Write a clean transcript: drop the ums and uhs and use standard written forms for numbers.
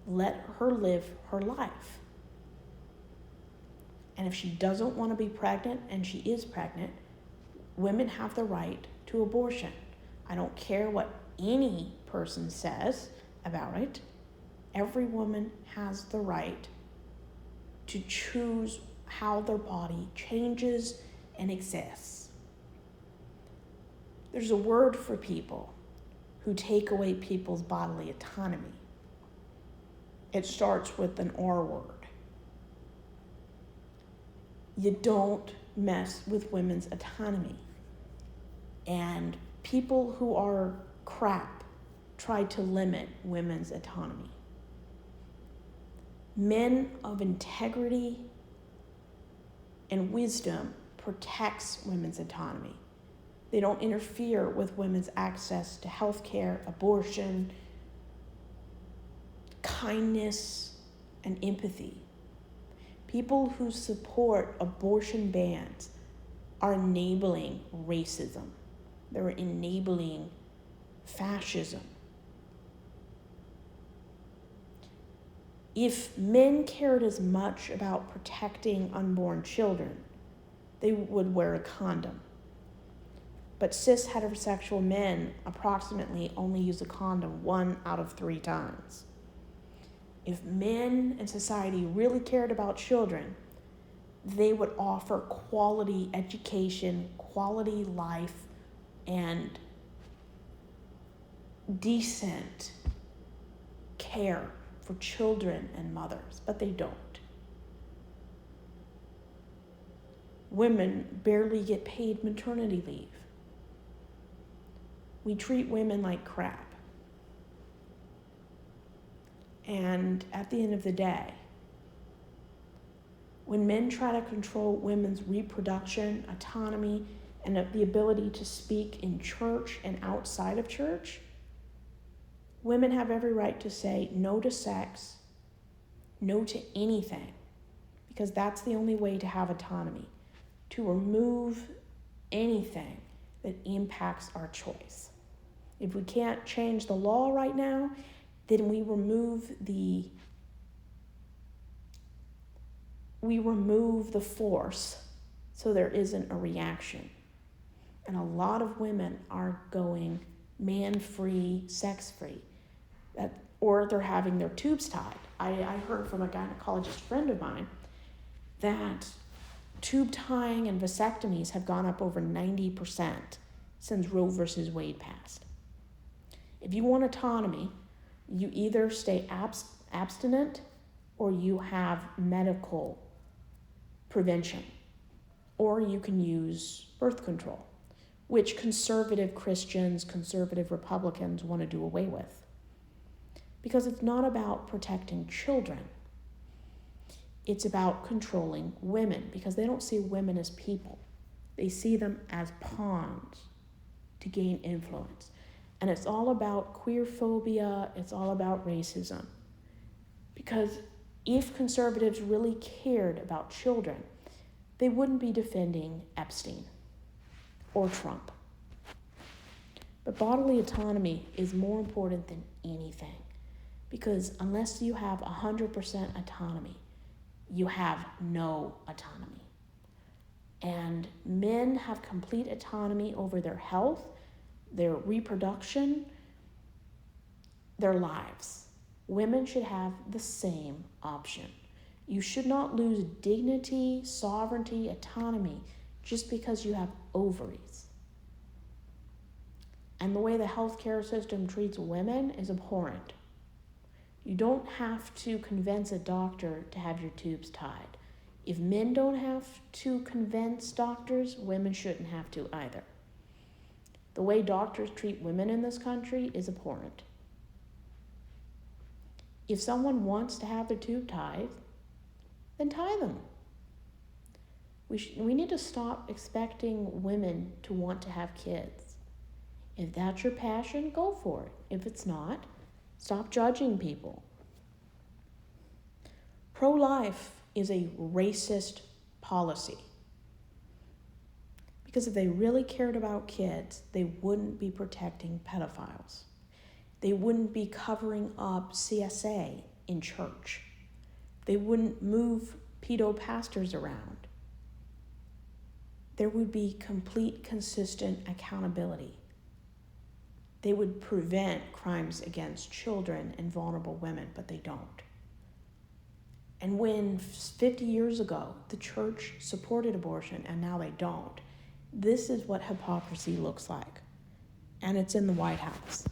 let her live her life. And if she doesn't want to be pregnant and she is pregnant, women have the right to abortion. I don't care what any person says about it. Every woman has the right to choose how their body changes and exists. There's a word for people who take away people's bodily autonomy. It starts with an R word. You don't mess with women's autonomy. And people who are crap try to limit women's autonomy. Men of integrity and wisdom protects women's autonomy. They don't interfere with women's access to health care, abortion, kindness, and empathy. People who support abortion bans are enabling racism. They're enabling fascism. If men cared as much about protecting unborn children, they would wear a condom. But cis heterosexual men approximately only use a condom 1 out of 3 times. If men and society really cared about children, they would offer quality education, quality life, and decent care for children and mothers, but they don't. Women barely get paid maternity leave. We treat women like crap. And at the end of the day, when men try to control women's reproduction, autonomy, and the ability to speak in church and outside of church, women have every right to say no to sex, no to anything, because that's the only way to have autonomy, to remove anything that impacts our choice. If we can't change the law right now, then we remove the force so there isn't a reaction. And a lot of women are going man-free, sex-free, or they're having their tubes tied. I heard from a gynecologist friend of mine that tube tying and vasectomies have gone up over 90% since Roe versus Wade passed. If you want autonomy, you either stay abstinent or you have medical prevention, or you can use birth control, which conservative Christians, conservative Republicans want to do away with. Because it's not about protecting children. It's about controlling women, because they don't see women as people. They see them as pawns to gain influence. And it's all about queer phobia, it's all about racism. Because if conservatives really cared about children, they wouldn't be defending Epstein or Trump. But bodily autonomy is more important than anything, because unless you have 100% autonomy, you have no autonomy. And men have complete autonomy over their health, their reproduction, their lives. Women should have the same option. You should not lose dignity, sovereignty, autonomy just because you have ovaries. And the way the healthcare system treats women is abhorrent. You don't have to convince a doctor to have your tubes tied. If men don't have to convince doctors, women shouldn't have to either. The way doctors treat women in this country is abhorrent. If someone wants to have their tube tied, then tie them. We need to stop expecting women to want to have kids. If that's your passion, go for it. If it's not, stop judging people. Pro-life is a racist policy. Because if they really cared about kids, they wouldn't be protecting pedophiles. They wouldn't be covering up CSA in church. They wouldn't move pedo pastors around. There would be complete, consistent accountability. They would prevent crimes against children and vulnerable women, but they don't. And when 50 years ago the church supported abortion and now they don't, this is what hypocrisy looks like. And it's in the White House.